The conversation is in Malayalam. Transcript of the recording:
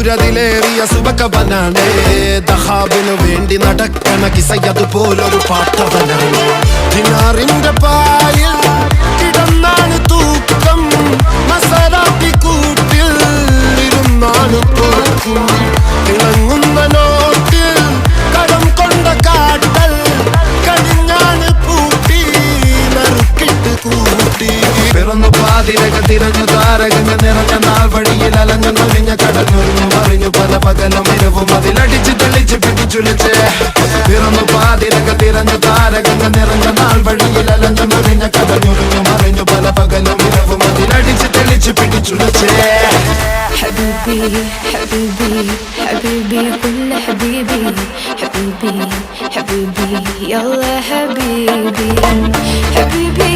സൂര്യതിലേറിയ സുബകവനാണ് ദഹാബിനു വേണ്ടി നടക്കണ കിസയതുപോലൊരു പാട്ടവനാണ് ദിനാറിന്റെ പായിൽ കിടന്നാണ് തൂക്കം മസറാത്തി കൂട്ടിൽ ഇരുന്നാണ് തോക്കും തിളങ്ങുന്ന നോട്ടിൽ കടം കൊണ്ട കാട്ടൽ കടിഞ്ഞാണ് പൂട്ടി നറുക്കിട്ട് കൂട്ടി പിറന്നു പാതിരക തിരഞ്ഞു താരകങ്ങൾ നിറഞ്ഞ നാൾ വഴിയിൽ അലഞ്ഞു നൊലിഞ്ഞ കടഞ്ഞൊരിഞ്ഞു മറിഞ്ഞു പല പകലും ഇരവും അതിലടിച്ച് തെളിച്ച് പിടിച്ചുലിച്ച് പിറന്നു പാതിരക തിരഞ്ഞു താരകങ്ങൾ നിറഞ്ഞ നാൾ വഴിയിൽ അലഞ്ഞു നൊലിഞ്ഞ കടഞ്ഞൊരിഞ്ഞു മറിഞ്ഞു പല പകലും ഇരവും അതിലടിച്ച് തെളിച്ച് പിടിച്ചുലിച്ച് حبيبي حبيبي حبيبي كل حبيبي حبيبي حبيبي يلا حبيبي حبيبي